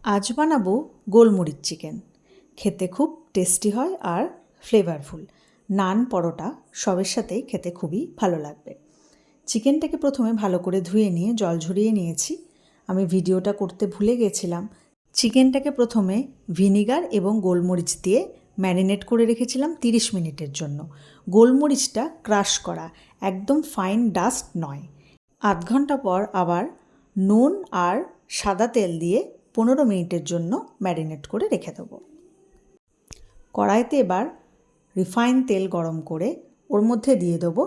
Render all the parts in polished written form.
আজ বানাবো গোলমরিচ চিকেন। খেতে খুব টেস্টি হয় আর ফ্লেভারফুল। নান, পরোটা সবের সাথেই খেতে খুবই ভালো লাগবে। চিকেনটাকে প্রথমে ভালো করে ধুয়ে নিয়ে জল ঝরিয়ে নিয়েছি। আমি ভিডিওটা করতে ভুলে গেছিলাম। চিকেনটাকে প্রথমে ভিনিগার এবং গোলমরিচ দিয়ে ম্যারিনেট করে রেখেছিলাম 30 মিনিটের জন্য। গোলমরিচটা ক্রাশ করা, একদম ফাইন ডাস্ট নয়। আধ ঘন্টা পর আবার নুন আর সাদা তেল দিয়ে 15 মিনিটের জন্য ম্যারিনেট করে রেখে দেবো। কড়াইতে এবার রিফাইন তেল গরম করে ওর মধ্যে দিয়ে দেবো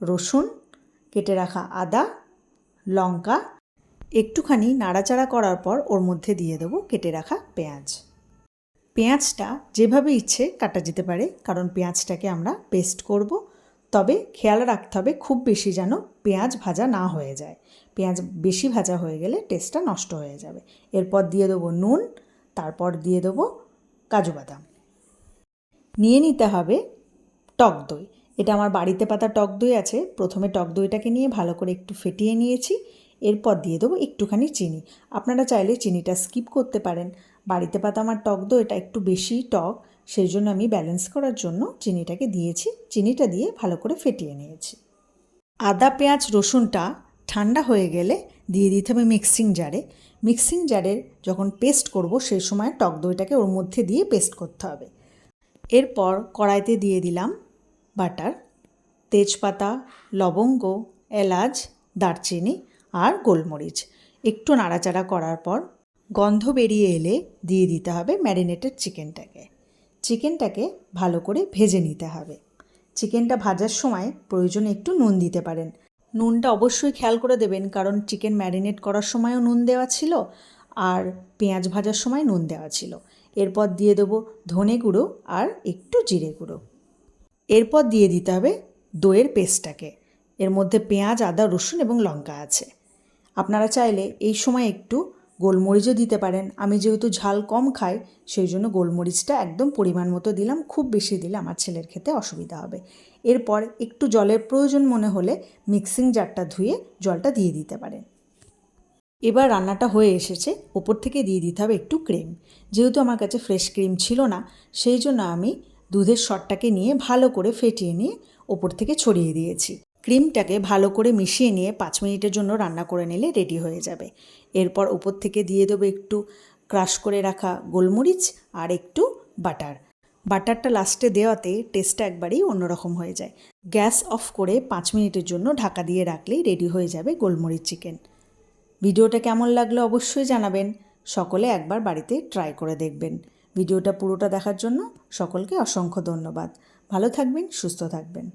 রসুন, কেটে রাখা আদা, লঙ্কা। একটুখানি নাড়াচাড়া করার পর ওর মধ্যে দিয়ে দেবো কেটে রাখা পেঁয়াজ। পেঁয়াজটা যেভাবে ইচ্ছে কাটা যেতে পারে, কারণ পেঁয়াজটাকে আমরা পেস্ট করব। তবে খেয়াল রাখতে হবে খুব বেশি যেন পেঁয়াজ ভাজা না হয়ে যায়। পেঁয়াজ বেশি ভাজা হয়ে গেলে টেস্টটা নষ্ট হয়ে যাবে। এরপর দিয়ে দেবো নুন, তারপর দিয়ে দেবো কাজু বাদাম। নিয়ে নিতে হবে টক দই। এটা আমার বাড়িতে পাতা টক দই আছে। প্রথমে টক দইটাকে নিয়ে ভালো করে একটু ফেটিয়ে নিয়েছি। এরপর দিয়ে দেবো একটুখানি চিনি। আপনারা চাইলে চিনিটা স্কিপ করতে পারেন। বাড়িতে পাতা আমার টক দই এটা একটু বেশি টক, সেই জন্য আমি ব্যালেন্স করার জন্য চিনিটাকে দিয়েছি। চিনিটা দিয়ে ভালো করে ফেটিয়ে নিয়েছি। আদা, পেঁয়াজ, রসুনটা ঠান্ডা হয়ে গেলে দিয়ে দিতে হবে মিক্সিং জারে। মিক্সিং জারে যখন পেস্ট করব সেই সময় টক দইটাকে ওর মধ্যে দিয়ে পেস্ট করতে হবে। এরপর কড়াইতে দিয়ে দিলাম বাটার, তেজপাতা, লবঙ্গ, এলাচ, দারচিনি আর গোলমরিচ। একটু নাড়াচাড়া করার পর গন্ধ বেরিয়ে এলে দিয়ে দিতে হবে ম্যারিনেটেড চিকেনটাকে ভালো করে ভেজে নিতে হবে। চিকেনটা ভাজার সময় প্রয়োজনে একটু নুন দিতে পারেন। নুনটা অবশ্যই খেয়াল করে দেবেন, কারণ চিকেন ম্যারিনেট করার সময়ও নুন দেওয়া ছিল আর পেঁয়াজ ভাজার সময় নুন দেওয়া ছিল। এরপর দিয়ে দেবো ধনে গুঁড়ো আর একটু জিরে গুঁড়ো। এরপর দিয়ে দিতে হবে দইয়ের পেস্টটাকে। এর মধ্যে পেঁয়াজ, আদা, রসুন এবং লঙ্কা আছে। আপনারা চাইলে এই সময় একটু গোলমরিচও দিতে পারেন। আমি যেহেতু ঝাল কম খাই, সেই জন্য গোলমরিচটা একদম পরিমাণ মতো দিলাম। খুব বেশি দিলে আমার ছেলের খেতে অসুবিধা হবে। এরপর একটু জলের প্রয়োজন মনে হলে মিক্সিং জারটা ধুয়ে জলটা দিয়ে দিতে পারেন। এবার রান্নাটা হয়ে এসেছে। ওপর থেকে দিয়ে দিতে হবে একটু ক্রিম। যেহেতু আমার কাছে ফ্রেশ ক্রিম ছিল না, সেই জন্য আমি দুধের সরটাকে নিয়ে ভালো করে ফেটিয়ে নিয়ে ওপর থেকে ছড়িয়ে দিয়েছি। ক্রিমটাকে ভালো করে মিশিয়ে নিয়ে 5 মিনিটের জন্য রান্না করে নিলে রেডি হয়ে যাবে। এরপর ওপর থেকে দিয়ে দেবো একটু ক্রাশ করে রাখা গোলমরিচ আর একটু বাটার। বাটারটা লাস্টে দেওয়াতে টেস্টটা একবারেই অন্যরকম হয়ে যায়। গ্যাস অফ করে 5 মিনিটের জন্য ঢাকা দিয়ে রাখলেই রেডি হয়ে যাবে গোলমরিচ চিকেন। ভিডিওটা কেমন লাগলো অবশ্যই জানাবেন। সকলে একবার বাড়িতে ট্রাই করে দেখবেন। ভিডিওটা পুরোটা দেখার জন্য সকলকে অসংখ্য ধন্যবাদ। ভালো থাকবেন, সুস্থ থাকবেন।